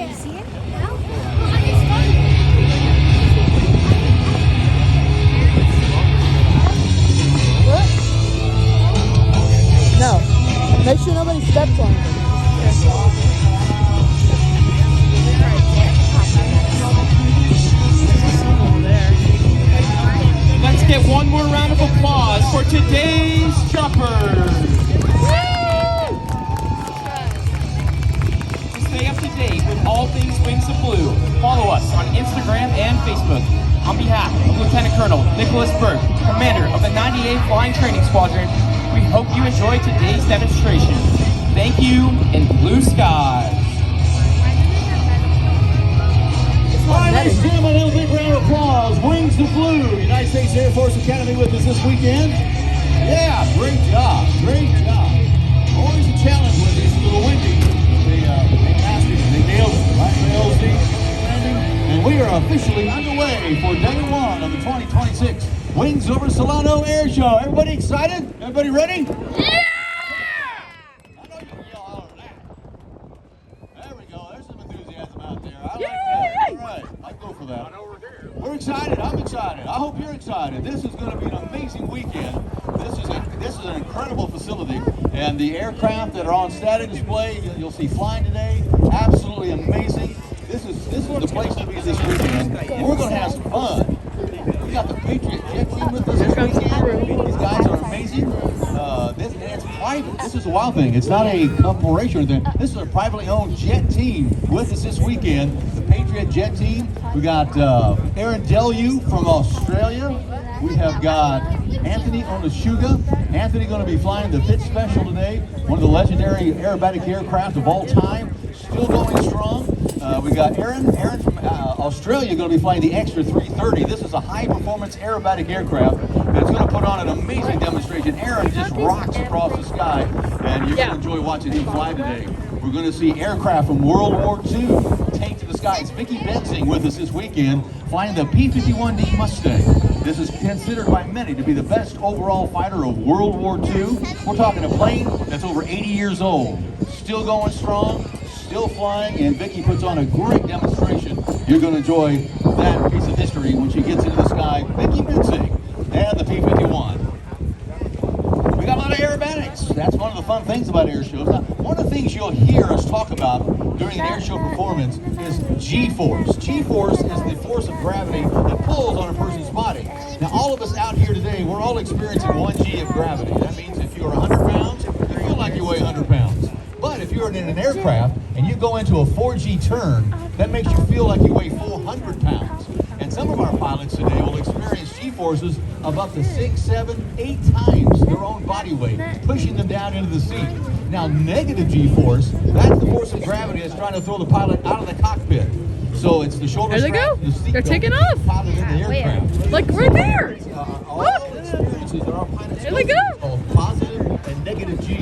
you see it? No. Make sure nobody steps on it. Let's get one more round of applause for today's jumpers. To stay up to date with all things Wings of Blue, follow us on Instagram and Facebook. On behalf of Lieutenant Colonel Nicholas Burke, Commander of the 98th Flying Training Squadron, we hope you enjoy today's demonstration. Thank you, and blue skies. All right, ladies and gentlemen, a little big round of applause. Wings of Blue, United States Air Force Academy with us this weekend. Yeah, great job, great job. Always a challenge with these little windy. They mastered it, they nailed it, right? LZ landing. And we are officially underway for day one of the 2026 Wings over Solano Air Show. Everybody excited? Everybody ready? Yeah! I know you can yell all over that. There we go, there's some enthusiasm out there. I like that. All right, I'd go for that. We're excited, I'm excited. I hope you're excited. This is going to be an amazing weekend. This is an incredible facility, and the aircraft that are on static display, you'll see flying today, absolutely amazing. This is the place to be this weekend. We're going to have some fun. We got the Patriot Jet team with us this weekend. These guys are amazing. It's private. This is a wild thing. It's not a corporation or anything. This is a privately owned jet team with us this weekend. The Patriot Jet team. We got Aaron Delu from Australia. We have got Anthony Onashuga. Anthony going to be flying the Fit Special today. One of the legendary aerobatic aircraft of all time. Still going strong. We got Aaron from Australia going to be flying the Extra 330. This is a high-performance aerobatic aircraft that's going to put on an amazing demonstration. Aaron just rocks across the sky, and you're going to enjoy watching him fly today. We're going to see aircraft from World War II take to the skies. Vicki Bensing with us this weekend, flying the P-51D Mustang. This is considered by many to be the best overall fighter of World War II. We're talking a plane that's over 80 years old, still going strong, still flying, and Vicki puts on a great demonstration. You're going to enjoy that piece of history when she gets into the sky. Vicki Bensing and the P-51. We got a lot of aerobatics. That's one of the fun things about air shows. Now, one of the things you'll hear us talk about during an air show performance is G-force. G-force is the force of gravity that pulls on a person's body. Now, all of us out here today, we're all experiencing 1 G of gravity. That means if you're 100 pounds, you feel like you weigh 100 pounds. But if you're in an aircraft and you go into a 4G turn, that makes you feel like you weigh 400 pounds. And some of our pilots today will experience G-forces of up to 6, 7, 8 times their own body weight, pushing them down into the seat. Now, negative G-force, that's the force of gravity that's trying to throw the pilot out of the cockpit. So it's the shoulder There they strap, go. the seat They're belt, taking the off. pilot in the aircraft. Like right there. All Look. experiences that our pilots There they go. called positive and negative G's.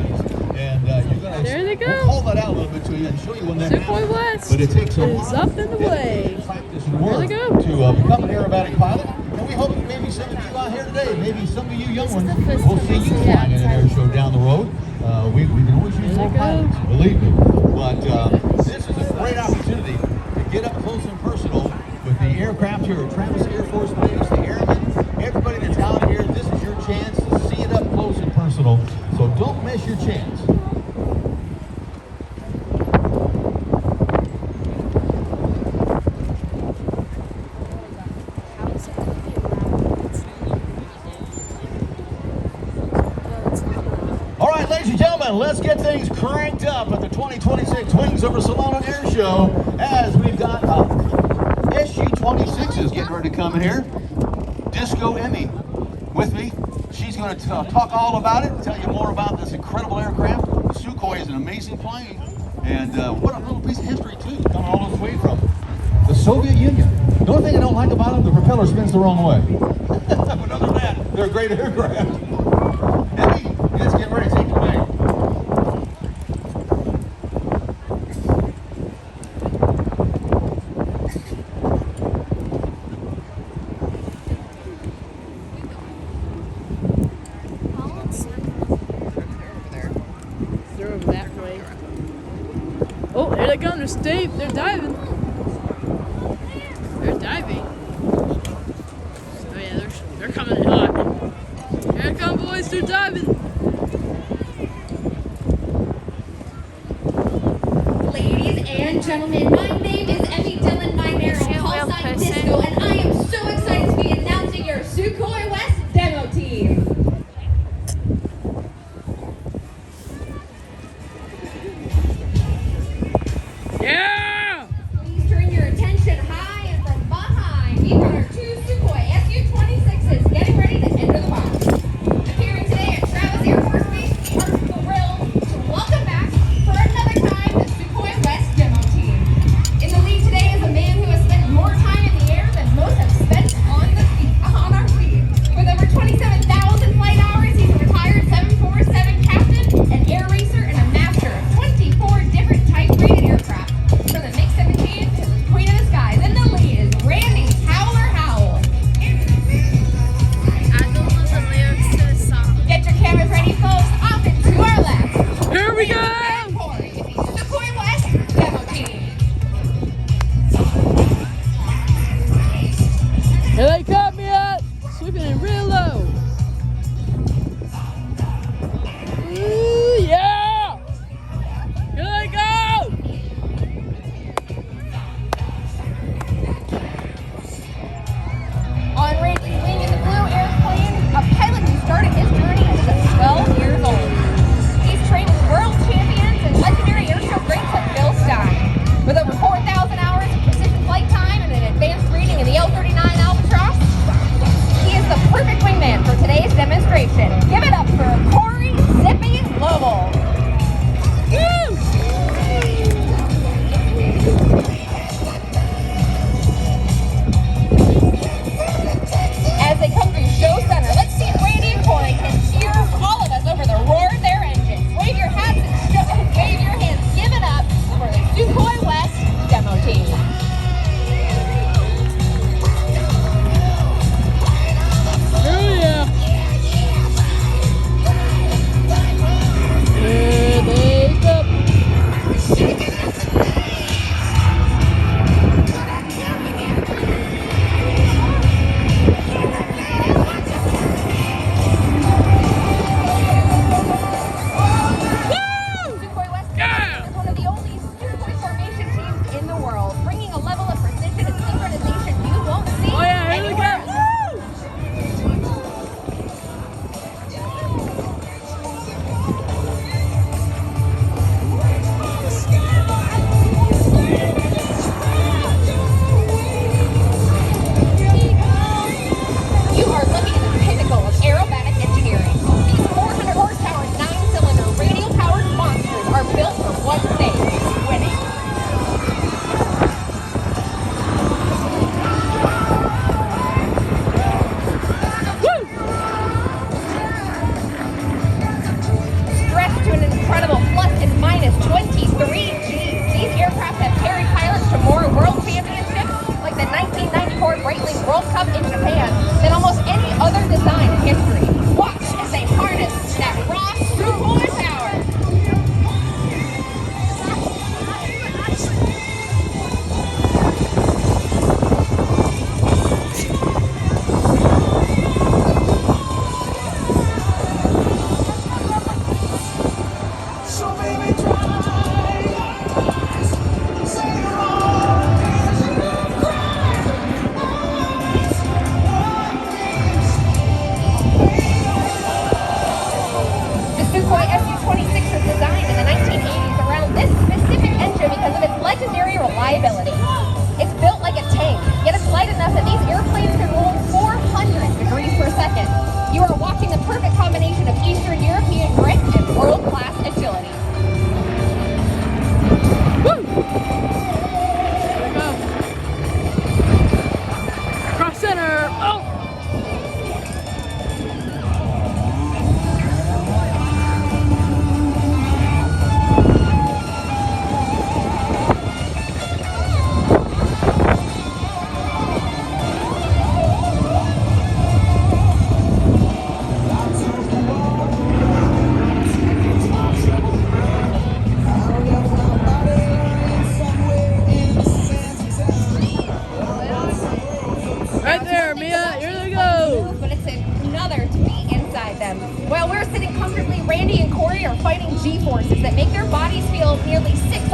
And you're going to There they go. We'll call that out a little bit to you and show you when that Sukhoi happens. West But it takes a is lot up of and away. practice and work There they go. to become an aerobatic pilot. And we hope maybe some of you out here today, maybe some of you young ones, will see you flying in an air show down the road. We can always use more pilots, believe me. But this is a great opportunity to get up close and personal with the aircraft here at Travis Air Force Base, the airmen, everybody that's out here. This is your chance to see it up close and personal. So don't miss your chance. All right, ladies and gentlemen, let's get things cranked up at the 2026 Wings over Solano Air Show as we've got SG-26 is getting ready to come in here. Disco Emmy with me. She's going to talk all about it, tell you more about this incredible aircraft. The Sukhoi is an amazing plane, and what a little piece of history, too, coming all this way from the Soviet Union. The only thing I don't like about them, the propeller spins the wrong way. But other than that, they're a great aircraft. Emmy, you guys get ready to take it away. They're over that way. Oh, there they They going to steep. They're diving. They're diving. Oh yeah, they're coming in hot. Here it come, boys. They're diving. Ladies and gentlemen, my name is Emmy Dylan Minero, call sign Disco, and I am so excited to be announcing your Sukhoi West demo team. Yeah! Please turn your attention high and from behind. We've got our two Sukhoi Su-26s getting ready to enter the box. Appearing today at Travis Air Force Base, we are thrilled to welcome back for another time the Sukhoi West demo team. In the lead today is a man who has spent more time in the air than most have spent on our fleet.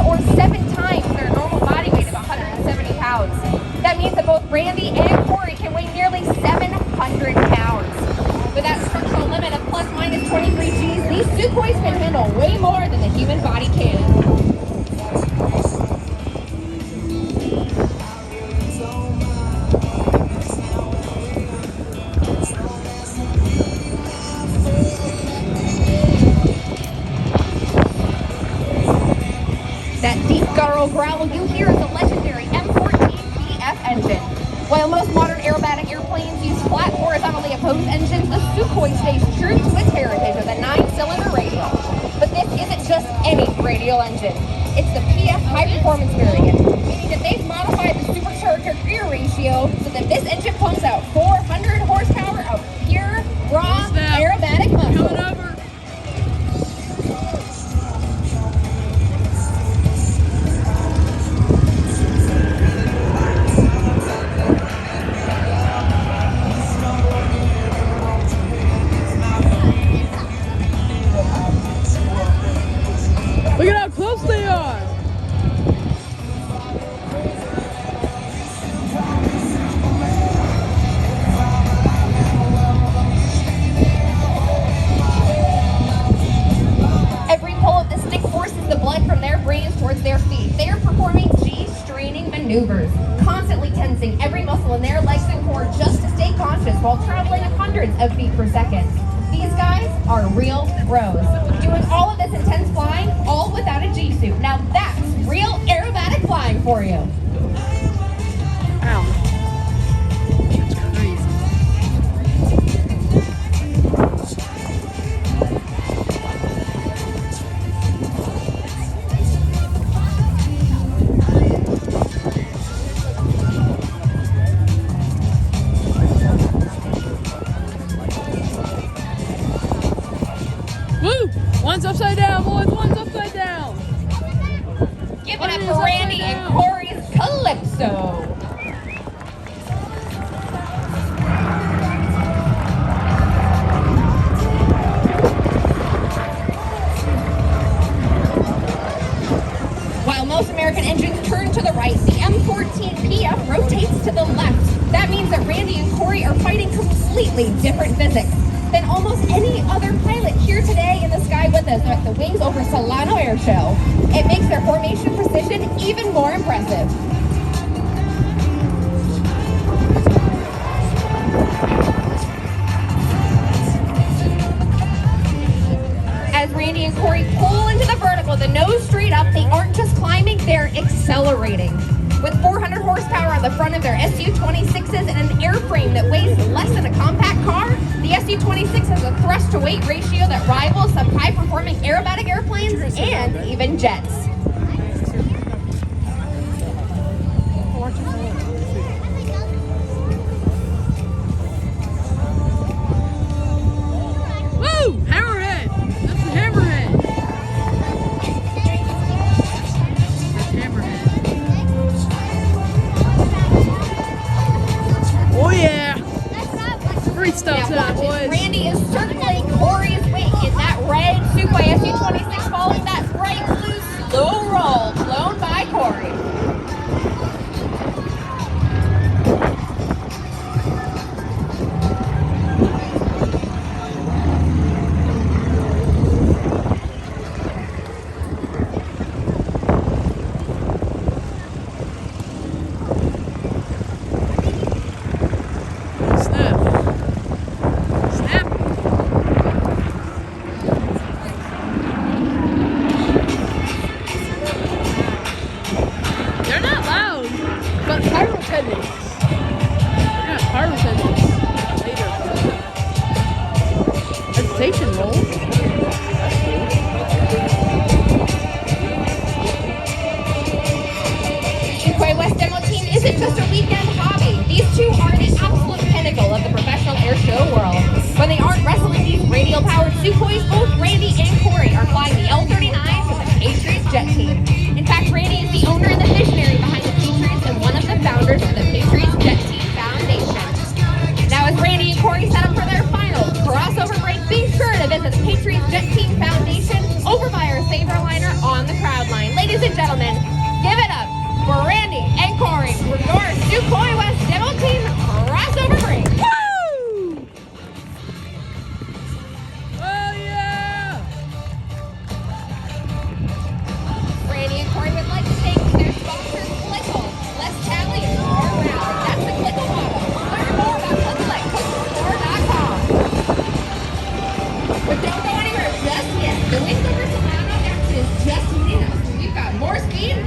or 7 times their normal body weight of 170 pounds. That means that both Randy and Corey can weigh nearly 700 pounds. With that structural limit of plus minus 23 Gs, these Sukhois can handle way more than the human body can. That deep guttural growl you hear is the legendary M14PF engine. While most modern aerobatic airplanes use flat, horizontally opposed engines, the Sukhoi stays true to its heritage of the 9-cylinder radial. But this isn't just any radial engine. It's the PF high-performance variant, meaning that they've modified the supercharger gear ratio so that this engine pumps out 400 horsepower of pure, raw, aerobatic muscle. Coming over. Look at how close they are! Every pull of the stick forces the blood from their brains towards their feet. They are performing G-straining maneuvers, constantly tensing every muscle in their legs and core just to stay conscious while traveling hundreds of feet per second. These guys are real pros, doing all of this intense flying, all without a G-suit. Now that's real aerobatic flying for you. Ow. That's crazy. Woo! One's upside down, boys. One's upside down. Give it up for Randy and Corey's Calypso. While most American engines turn to the right, the M14PF rotates to the left. That means that Randy and Corey are fighting completely different physics than almost any other pilot here today in the sky with us at the wings over Solano Air Show. It makes their formation precision even more impressive. As Randy and Corey pull into the vertical, the nose straight up, they aren't just climbing, they're accelerating. With 400 horsepower on the front of their Su-26s and an airframe that weighs less than a compact car, the Su-26 has a thrust-to-weight ratio that rivals some high-performing aerobatic airplanes and even jets. Woo! Hammerhead! That's the hammerhead! That's hammerhead. Oh yeah! Great stuff Now tonight, watch as boys. Randy is circling Corey's wing in that red Sukhoi Su-26 following that bright blue slow roll flown by Corey. Snap. Snap. They're not loud, but pyrotechnics. Yeah, pyrotechnics. Later. Hesitation roll. That's cool. Sukhoi West demo team isn't just a weekend hobby. These two are the absolute pinnacle of the professional air show world. When they aren't wrestling these radial-powered Sukhois, both Randy and